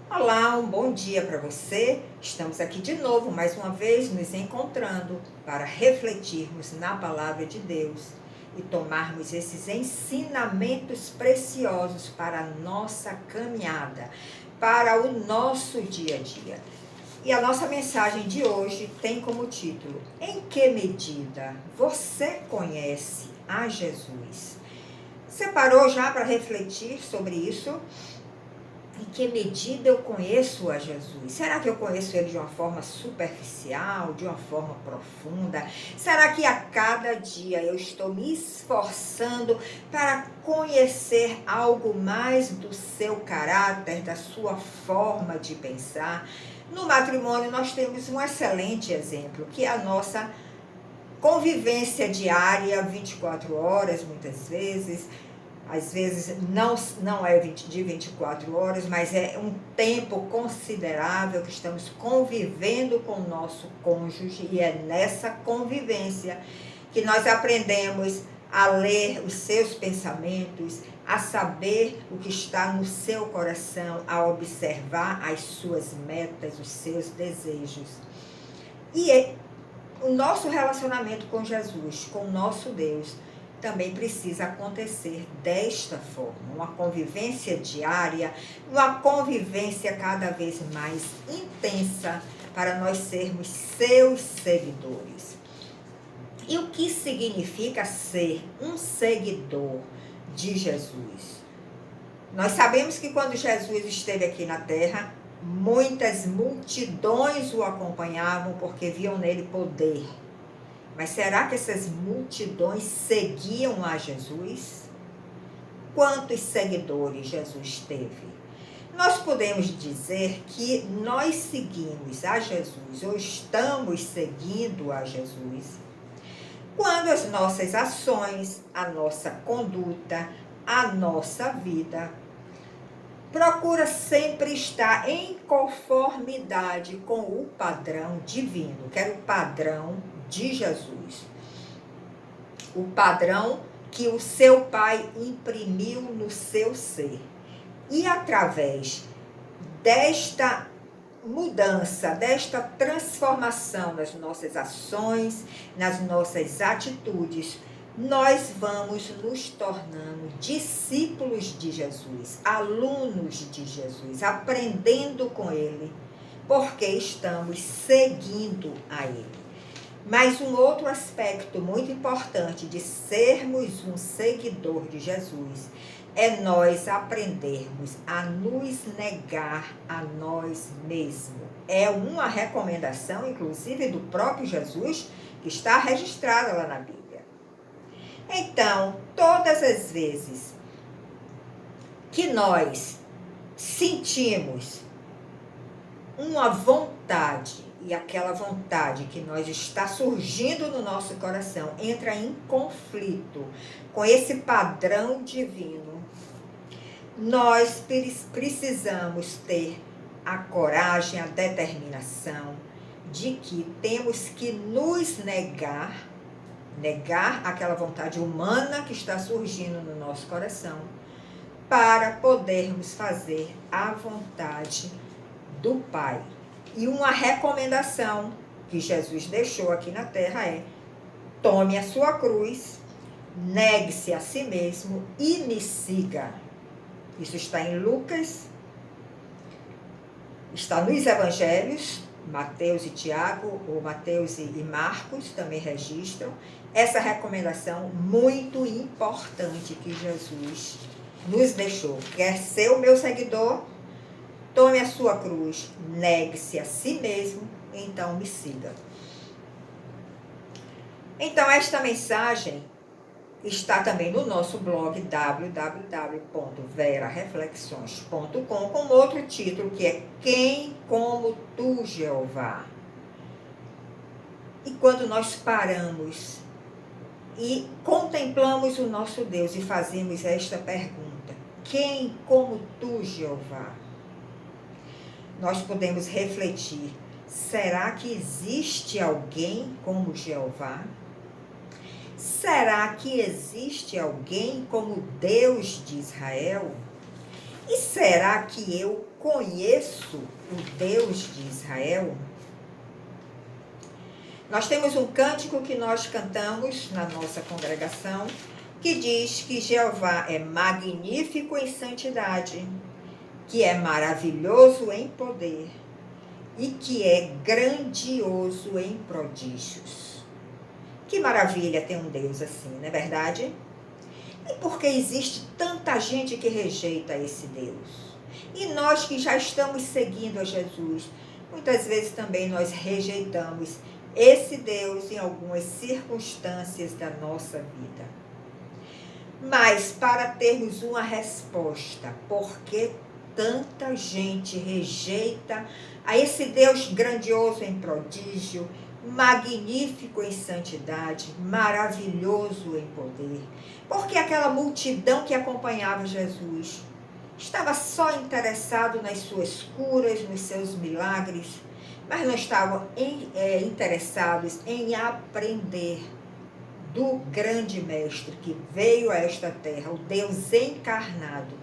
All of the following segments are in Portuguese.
Olá, um bom dia para você. Estamos aqui de novo, mais uma vez, nos encontrando para refletirmos na palavra de Deus e tomarmos esses ensinamentos preciosos para a nossa caminhada, para o nosso dia a dia. E a nossa mensagem de hoje tem como título: Em que medida você conhece a Jesus? Você parou já para refletir sobre isso? Em que medida eu conheço a Jesus? Será que eu conheço ele de uma forma superficial, de uma forma profunda? Será que a cada dia eu estou me esforçando para conhecer algo mais do seu caráter, da sua forma de pensar? No matrimônio nós temos um excelente exemplo, que é a nossa convivência diária, 24 horas, muitas vezes. Às vezes não é de 24 horas, mas é um tempo considerável que estamos convivendo com o nosso cônjuge, e é nessa convivência que nós aprendemos a ler os seus pensamentos, a saber o que está no seu coração, a observar as suas metas, os seus desejos. E o nosso relacionamento com Jesus, com o nosso Deus, também precisa acontecer desta forma, uma convivência diária, uma convivência cada vez mais intensa, para nós sermos seus seguidores. E o que significa ser um seguidor de Jesus? Nós sabemos que quando Jesus esteve aqui na terra, muitas multidões o acompanhavam porque viam nele poder. Mas será que essas multidões seguiam a Jesus? Quantos seguidores Jesus teve? Nós podemos dizer que nós seguimos a Jesus, ou estamos seguindo a Jesus, quando as nossas ações, a nossa conduta, a nossa vida procura sempre estar em conformidade com o padrão divino, que era o padrão de Jesus. O padrão que o seu Pai imprimiu no seu ser. E através desta mudança, desta transformação nas nossas ações, nas nossas atitudes, nós vamos nos tornando discípulos de Jesus, alunos de Jesus, aprendendo com Ele, porque estamos seguindo a Ele. Mas um outro aspecto muito importante de sermos um seguidor de Jesus é nós aprendermos a nos negar a nós mesmos. É uma recomendação, inclusive, do próprio Jesus, que está registrada lá na Bíblia. Então, todas as vezes que nós sentimos uma vontade, e aquela vontade que nós está surgindo no nosso coração entra em conflito com esse padrão divino, nós precisamos ter a coragem, a determinação de que temos que nos negar aquela vontade humana que está surgindo no nosso coração, para podermos fazer a vontade do Pai. E uma recomendação que Jesus deixou aqui na terra é: tome a sua cruz, negue-se a si mesmo e me siga. Isso está em Lucas, está nos evangelhos, Mateus e Tiago, ou Mateus e Marcos também registram essa recomendação muito importante que Jesus nos deixou. Quer ser o meu seguidor? Tome a sua cruz, negue-se a si mesmo, então me siga. Então, esta mensagem está também no nosso blog www.verareflexões.com, com outro título que é Quem como tu, Jeová? E quando nós paramos e contemplamos o nosso Deus e fazemos esta pergunta: quem como tu, Jeová? Nós podemos refletir: será que existe alguém como Jeová? Será que existe alguém como Deus de Israel? E será que eu conheço o Deus de Israel? Nós temos um cântico que nós cantamos na nossa congregação, que diz que Jeová é magnífico em santidade, que é maravilhoso em poder e que é grandioso em prodígios. Que maravilha ter um Deus assim, não é verdade? E por que existe tanta gente que rejeita esse Deus? E nós que já estamos seguindo a Jesus, muitas vezes também nós rejeitamos esse Deus em algumas circunstâncias da nossa vida. Mas para termos uma resposta, por que tanta gente rejeita a esse Deus grandioso em prodígio, magnífico em santidade, maravilhoso em poder? Porque aquela multidão que acompanhava Jesus estava só interessado nas suas curas, nos seus milagres, mas não estavam interessados em aprender do grande mestre que veio a esta terra, o Deus encarnado,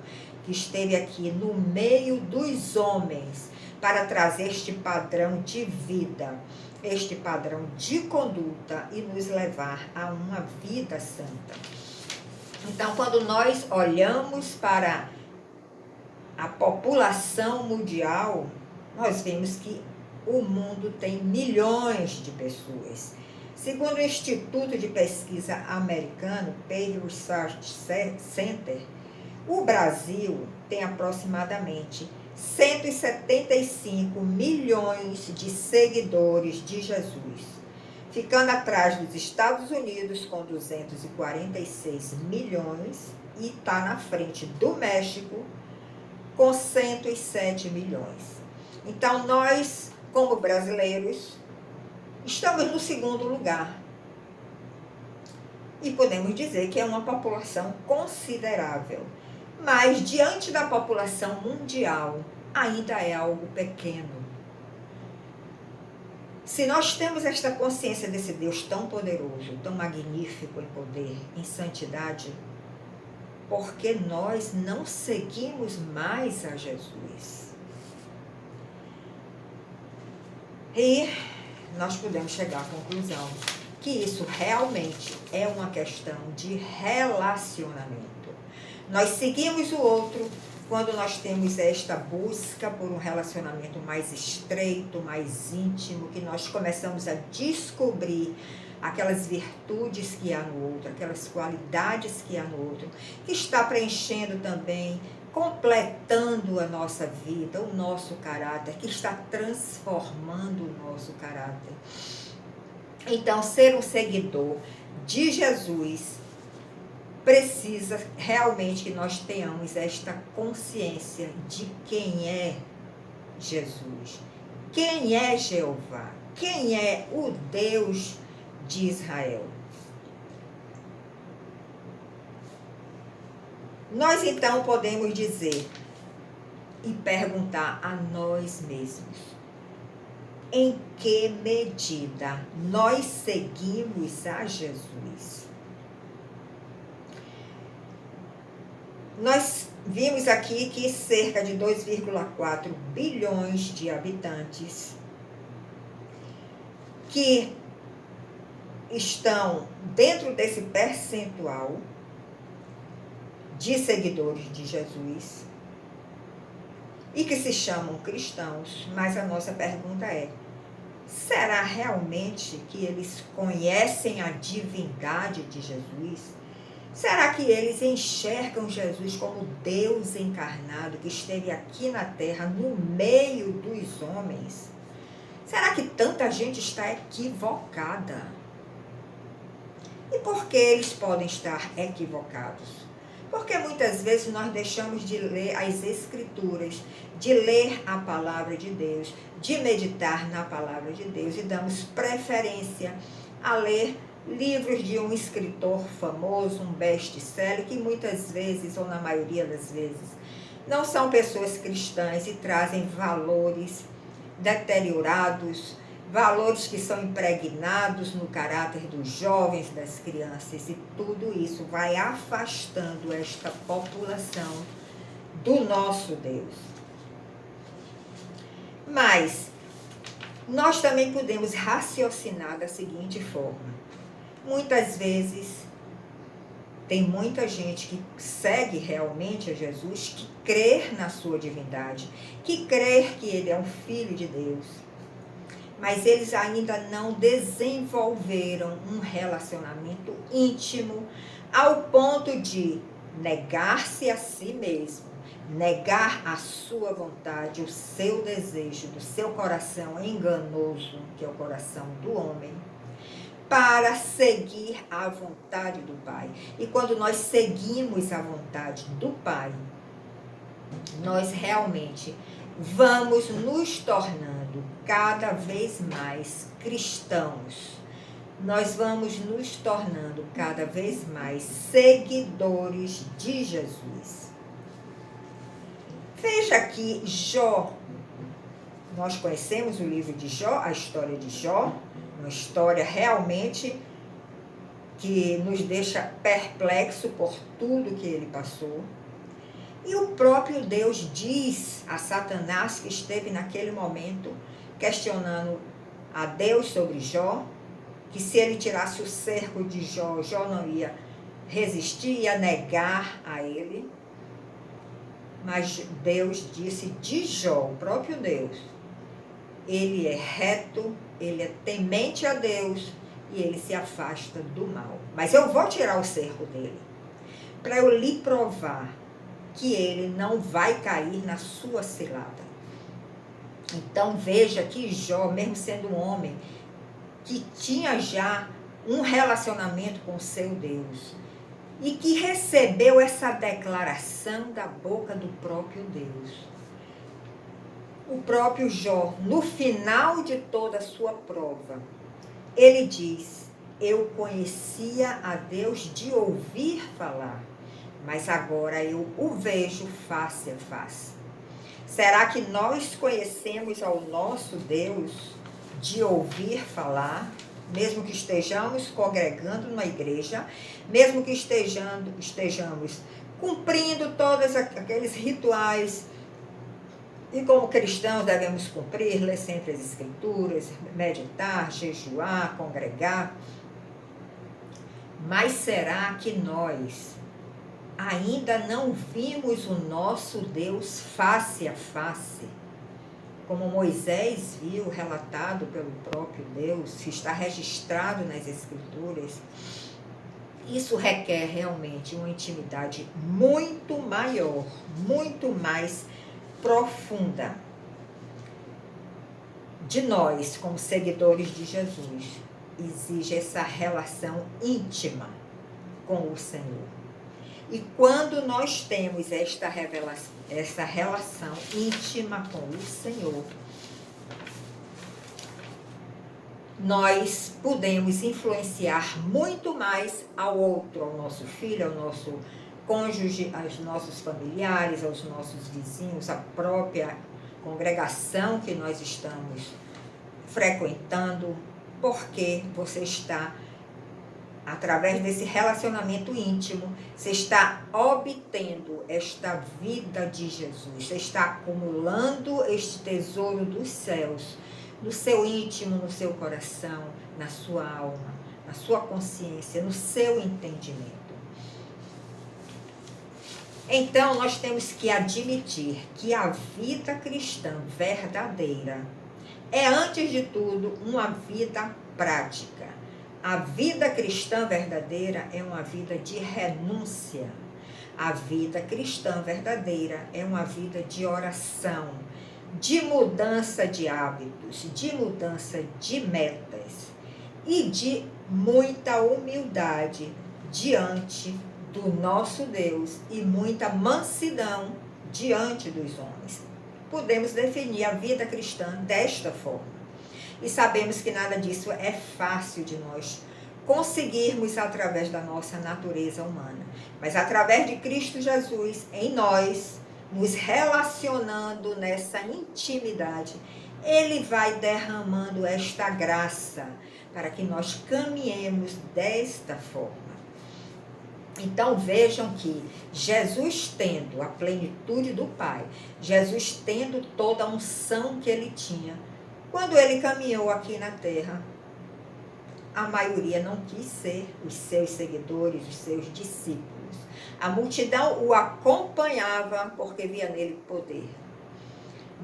que esteve aqui no meio dos homens para trazer este padrão de vida, este padrão de conduta e nos levar a uma vida santa. Então, quando nós olhamos para a população mundial, nós vemos que o mundo tem milhões de pessoas. Segundo o Instituto de Pesquisa Americano, Pew Research Center, o Brasil tem aproximadamente 175 milhões de seguidores de Jesus, ficando atrás dos Estados Unidos com 246 milhões e está na frente do México com 107 milhões. Então, nós, como brasileiros, estamos no segundo lugar. E podemos dizer que é uma população considerável. Mas, diante da população mundial, ainda é algo pequeno. Se nós temos esta consciência desse Deus tão poderoso, tão magnífico em poder, em santidade, por que nós não seguimos mais a Jesus? E nós podemos chegar à conclusão que isso realmente é uma questão de relacionamento. Nós seguimos o outro quando nós temos esta busca por um relacionamento mais estreito, mais íntimo, que nós começamos a descobrir aquelas virtudes que há no outro, aquelas qualidades que há no outro, que está preenchendo também, completando a nossa vida, o nosso caráter, que está transformando o nosso caráter. Então, ser um seguidor de Jesus precisa realmente que nós tenhamos esta consciência de quem é Jesus, quem é Jeová, quem é o Deus de Israel. Nós então podemos dizer e perguntar a nós mesmos: em que medida nós seguimos a Jesus? Nós vimos aqui que cerca de 2,4 bilhões de habitantes que estão dentro desse percentual de seguidores de Jesus e que se chamam cristãos, mas a nossa pergunta é: será realmente que eles conhecem a divindade de Jesus? Será que eles enxergam Jesus como Deus encarnado que esteve aqui na terra, no meio dos homens? Será que tanta gente está equivocada? E por que eles podem estar equivocados? Porque muitas vezes nós deixamos de ler as Escrituras, de ler a palavra de Deus, de meditar na palavra de Deus e damos preferência a ler livros de um escritor famoso, um best-seller, que muitas vezes, ou na maioria das vezes, não são pessoas cristãs e trazem valores deteriorados, valores que são impregnados no caráter dos jovens, das crianças, e tudo isso vai afastando esta população do nosso Deus. Mas nós também podemos raciocinar da seguinte forma. Muitas vezes tem muita gente que segue realmente a Jesus, que crê na sua divindade, que crê que ele é um filho de Deus, mas eles ainda não desenvolveram um relacionamento íntimo ao ponto de negar-se a si mesmo, negar a sua vontade, o seu desejo do seu coração enganoso, que é o coração do homem, para seguir a vontade do Pai. E quando nós seguimos a vontade do Pai, nós realmente vamos nos tornando cada vez mais cristãos. Nós vamos nos tornando cada vez mais seguidores de Jesus. Veja aqui Jó. Nós conhecemos o livro de Jó, a história de Jó, uma história realmente que nos deixa perplexo por tudo que ele passou. E o próprio Deus diz a Satanás, que esteve naquele momento questionando a Deus sobre Jó, que se ele tirasse o cerco de Jó, Jó não ia resistir, ia negar a ele. Mas Deus disse de Jó, o próprio Deus, ele é reto, ele é temente a Deus e ele se afasta do mal. Mas eu vou tirar o cerco dele, para eu lhe provar que ele não vai cair na sua cilada. Então veja que Jó, mesmo sendo um homem que tinha já um relacionamento com o seu Deus, e que recebeu essa declaração da boca do próprio Deus. O próprio Jó, no final de toda a sua prova, ele diz: eu conhecia a Deus de ouvir falar, mas agora eu o vejo face a face. Será que nós conhecemos ao nosso Deus de ouvir falar, mesmo que estejamos congregando na igreja, mesmo que estejamos cumprindo todos aqueles rituais, e como cristãos devemos cumprir, ler sempre as escrituras, meditar, jejuar, congregar, mas será que nós ainda não vimos o nosso Deus face a face? Como Moisés viu, relatado pelo próprio Deus, que está registrado nas Escrituras. Isso requer realmente uma intimidade muito maior, muito mais profunda de nós, como seguidores de Jesus. Exige essa relação íntima com o Senhor. E quando nós temos essa relação íntima com o Senhor, nós podemos influenciar muito mais ao outro, ao nosso filho, ao nosso cônjuge, aos nossos familiares, aos nossos vizinhos, à própria congregação que nós estamos frequentando, porque você está, através desse relacionamento íntimo, você está obtendo esta vida de Jesus, você está acumulando este tesouro dos céus, no seu íntimo, no seu coração, na sua alma, na sua consciência, no seu entendimento. Então, nós temos que admitir que a vida cristã verdadeira é, antes de tudo, uma vida prática. A vida cristã verdadeira é uma vida de renúncia. A vida cristã verdadeira é uma vida de oração, de mudança de hábitos, de mudança de metas e de muita humildade diante do nosso Deus e muita mansidão diante dos homens. Podemos definir a vida cristã desta forma. E sabemos que nada disso é fácil de nós conseguirmos através da nossa natureza humana. Mas através de Cristo Jesus em nós, nos relacionando nessa intimidade, Ele vai derramando esta graça para que nós caminhemos desta forma. Então vejam que Jesus tendo a plenitude do Pai, Jesus tendo toda a unção que ele tinha, quando ele caminhou aqui na terra, a maioria não quis ser os seus seguidores, os seus discípulos. A multidão o acompanhava porque via nele poder,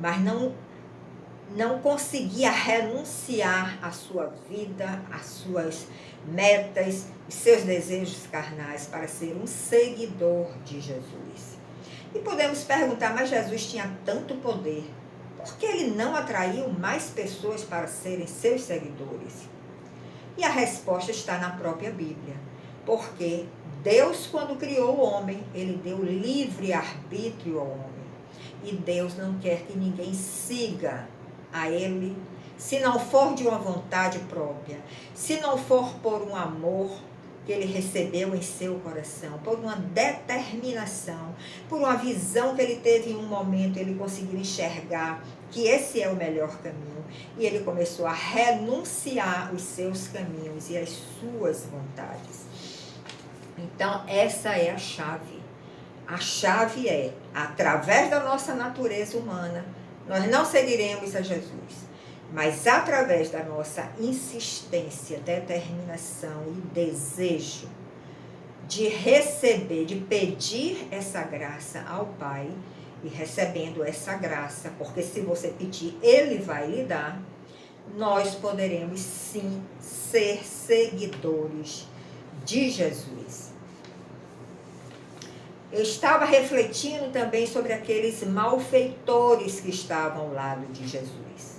mas não conseguia renunciar à sua vida, às suas metas, os seus desejos carnais para ser um seguidor de Jesus. E podemos perguntar, mas Jesus tinha tanto poder, por que ele não atraiu mais pessoas para serem seus seguidores? E a resposta está na própria Bíblia, porque Deus, quando criou o homem, ele deu livre arbítrio ao homem. E Deus não quer que ninguém siga a ele, se não for de uma vontade própria, se não for por um amor que ele recebeu em seu coração, por uma determinação, por uma visão que ele teve em um momento, ele conseguiu enxergar que esse é o melhor caminho, e ele começou a renunciar os seus caminhos e as suas vontades. Então, essa é a chave. A chave é, através da nossa natureza humana, nós não seguiremos a Jesus, mas através da nossa insistência, determinação e desejo de receber, de pedir essa graça ao Pai, e recebendo essa graça, porque se você pedir, Ele vai lhe dar, nós poderemos sim ser seguidores de Jesus. Eu estava refletindo também sobre aqueles malfeitores que estavam ao lado de Jesus.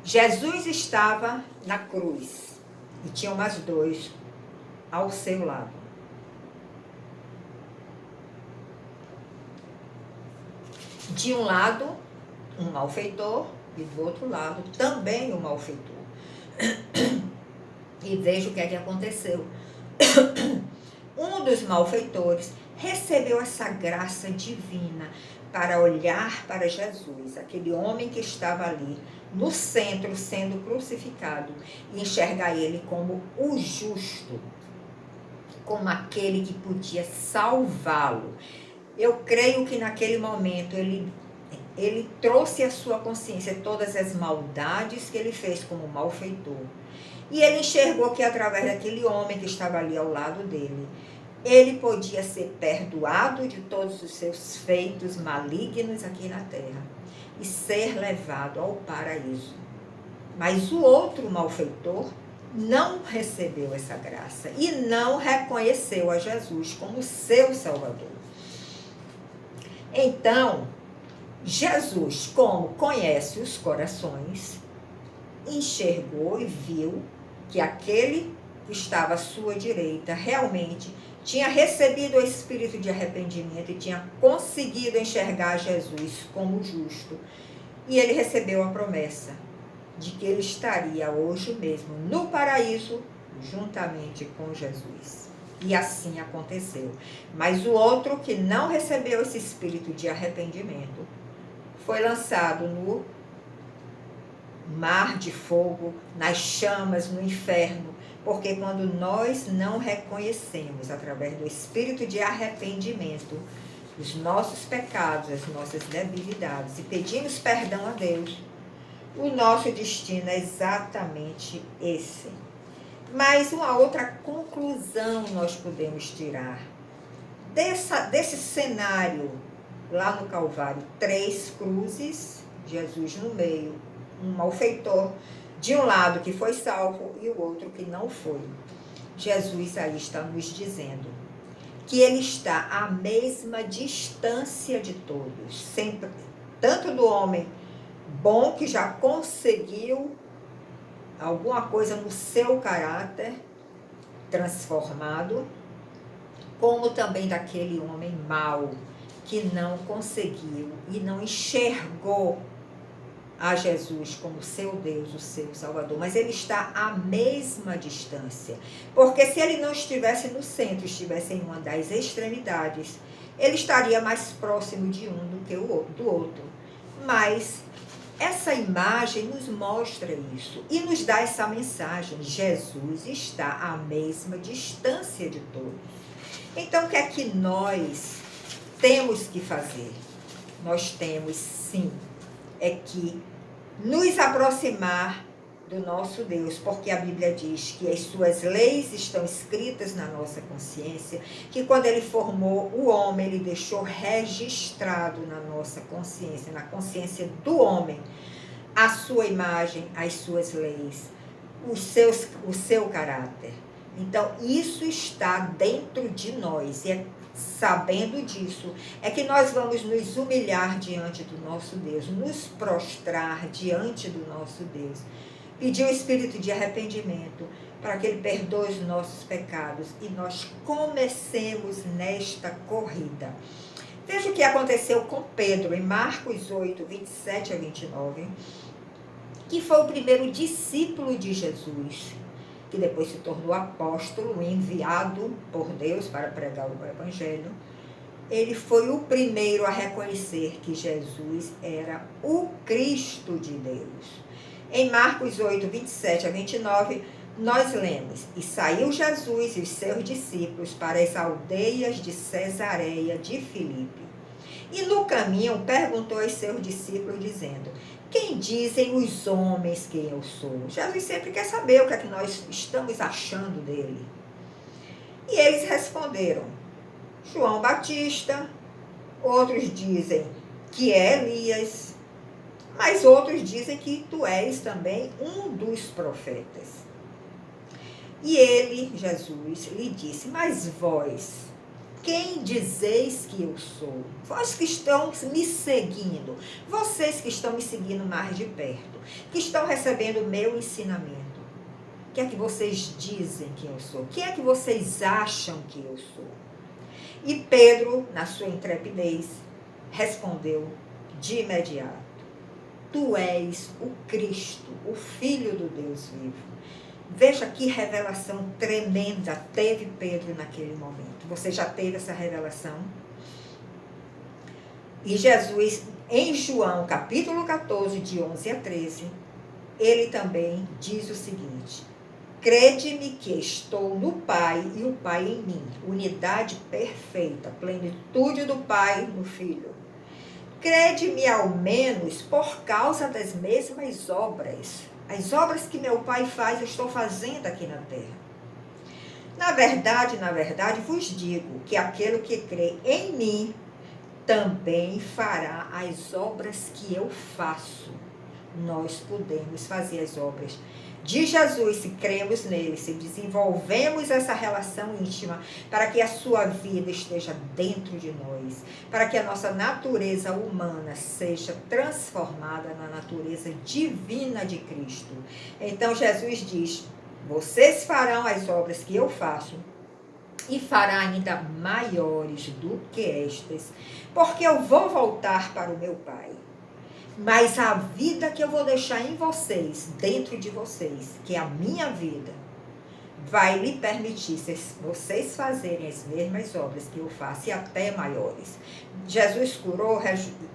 Jesus estava na cruz e tinha mais dois ao seu lado. De um lado, um malfeitor, e do outro lado, também um malfeitor. E veja o que é que aconteceu. Um dos malfeitores recebeu essa graça divina para olhar para Jesus, aquele homem que estava ali no centro sendo crucificado, e enxergar ele como o justo, como aquele que podia salvá-lo. Eu creio que naquele momento ele trouxe à sua consciência todas as maldades que ele fez como malfeitor. E ele enxergou que através daquele homem que estava ali ao lado dele, ele podia ser perdoado de todos os seus feitos malignos aqui na terra e ser levado ao paraíso. Mas o outro malfeitor não recebeu essa graça e não reconheceu a Jesus como seu Salvador. Então, Jesus, como conhece os corações, enxergou e viu que aquele que estava à sua direita realmente tinha recebido o espírito de arrependimento e tinha conseguido enxergar Jesus como justo. E ele recebeu a promessa de que ele estaria hoje mesmo no paraíso juntamente com Jesus. E assim aconteceu. Mas o outro que não recebeu esse espírito de arrependimento foi lançado no mar de fogo, nas chamas, no inferno. Porque quando nós não reconhecemos, através do espírito de arrependimento, os nossos pecados, as nossas debilidades, e pedimos perdão a Deus, o nosso destino é exatamente esse. Mas uma outra conclusão nós podemos tirar desse cenário lá no Calvário: 3 cruzes, Jesus no meio, um malfeitor de um lado que foi salvo e o outro que não foi. Jesus aí está nos dizendo que ele está à mesma distância de todos, sempre, tanto do homem bom que já conseguiu alguma coisa no seu caráter transformado, como também daquele homem mau que não conseguiu e não enxergou a Jesus como seu Deus, o seu Salvador. Mas ele está à mesma distância, porque se ele não estivesse no centro, estivesse em uma das extremidades, ele estaria mais próximo de um do que do outro. Mas essa imagem nos mostra isso e nos dá essa mensagem: Jesus está à mesma distância de todos. Então, o que é que nós temos que fazer? Nós temos, sim, é que nos aproximar do nosso Deus, porque a Bíblia diz que as suas leis estão escritas na nossa consciência, que quando ele formou o homem, ele deixou registrado na nossa consciência, na consciência do homem, a sua imagem, as suas leis, o seu caráter. Então, isso está dentro de nós, e é sabendo disso, é que nós vamos nos humilhar diante do nosso Deus, nos prostrar diante do nosso Deus, pedir o espírito de arrependimento para que ele perdoe os nossos pecados e nós comecemos nesta corrida. Veja o que aconteceu com Pedro em Marcos 8, 27 a 29, que foi o primeiro discípulo de Jesus, que depois se tornou apóstolo, enviado por Deus para pregar o Evangelho. Ele foi o primeiro a reconhecer que Jesus era o Cristo de Deus. Em Marcos 8, 27 a 29, nós lemos: E saiu Jesus e os seus discípulos para as aldeias de Cesareia de Filipe. E no caminho perguntou aos seus discípulos, dizendo: Quem dizem os homens que eu sou? Jesus sempre quer saber o que é que nós estamos achando dele. E eles responderam: João Batista, outros dizem que é Elias, mas outros dizem que tu és também um dos profetas. E ele, Jesus, lhe disse: Mas vós, quem dizeis que eu sou? Vós que estão me seguindo, vocês que estão me seguindo mais de perto, que estão recebendo o meu ensinamento, o que é que vocês dizem que eu sou? O que é que vocês acham que eu sou? E Pedro, na sua intrepidez, respondeu de imediato: Tu és o Cristo, o Filho do Deus vivo. Veja que revelação tremenda teve Pedro naquele momento. Você já teve essa revelação? E Jesus, em João, capítulo 14, de 11 a 13, ele também diz o seguinte: Crede-me que estou no Pai e o Pai em mim. Unidade perfeita, plenitude do Pai no Filho. Crede-me ao menos por causa das mesmas obras. As obras que meu Pai faz, eu estou fazendo aqui na terra. Na verdade, vos digo que aquele que crê em mim também fará as obras que eu faço. Nós podemos fazer as obras de Jesus se cremos nele, se desenvolvemos essa relação íntima, para que a sua vida esteja dentro de nós, para que a nossa natureza humana seja transformada na natureza divina de Cristo. Então Jesus diz: vocês farão as obras que eu faço, e fará ainda maiores do que estas, porque eu vou voltar para o meu Pai. Mas a vida que eu vou deixar em vocês, dentro de vocês, que é a minha vida, vai lhe permitir vocês fazerem as mesmas obras que eu faço e até maiores. Jesus curou,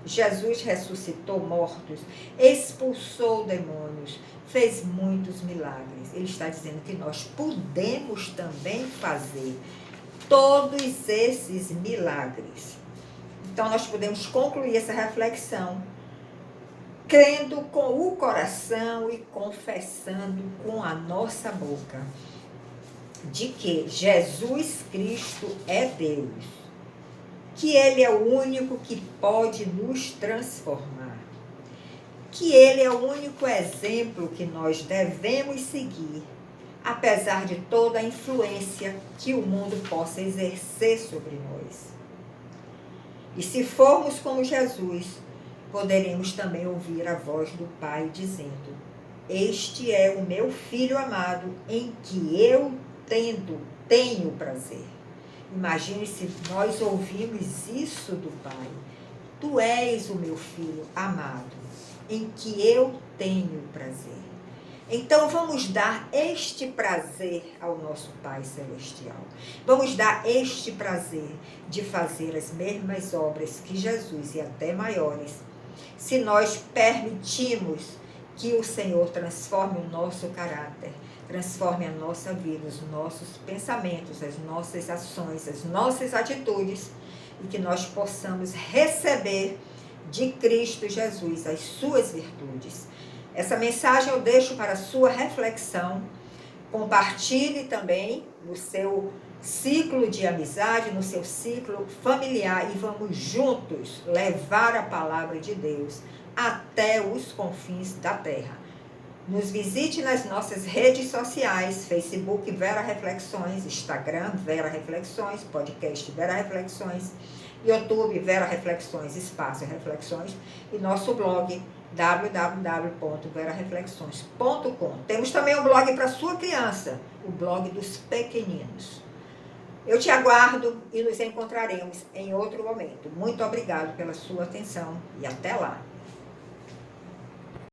Jesus ressuscitou mortos, expulsou demônios, fez muitos milagres. Ele está dizendo que nós podemos também fazer todos esses milagres. Então nós podemos concluir essa reflexão crendo com o coração e confessando com a nossa boca de que Jesus Cristo é Deus, que Ele é o único que pode nos transformar, que Ele é o único exemplo que nós devemos seguir, apesar de toda a influência que o mundo possa exercer sobre nós. E se formos como Jesus, poderemos também ouvir a voz do Pai dizendo: Este é o meu Filho amado, em que eu tenho prazer. Imagine se nós ouvimos isso do Pai: Tu és o meu Filho amado, em que eu tenho prazer. Então vamos dar este prazer ao nosso Pai Celestial. Vamos dar este prazer de fazer as mesmas obras que Jesus e até maiores, se nós permitimos que o Senhor transforme o nosso caráter, transforme a nossa vida, os nossos pensamentos, as nossas ações, as nossas atitudes, e que nós possamos receber de Cristo Jesus as suas virtudes. Essa mensagem eu deixo para a sua reflexão. Compartilhe também no seu ciclo de amizade, no seu ciclo familiar, e vamos juntos levar a palavra de Deus até os confins da terra. Nos visite nas nossas redes sociais, Facebook Vera Reflexões, Instagram Vera Reflexões, podcast Vera Reflexões, YouTube Vera Reflexões, Espaço Reflexões, e nosso blog www.verareflexões.com. Temos também um blog para sua criança, o blog dos pequeninos. Eu te aguardo e nos encontraremos em outro momento. Muito obrigado pela sua atenção e até lá.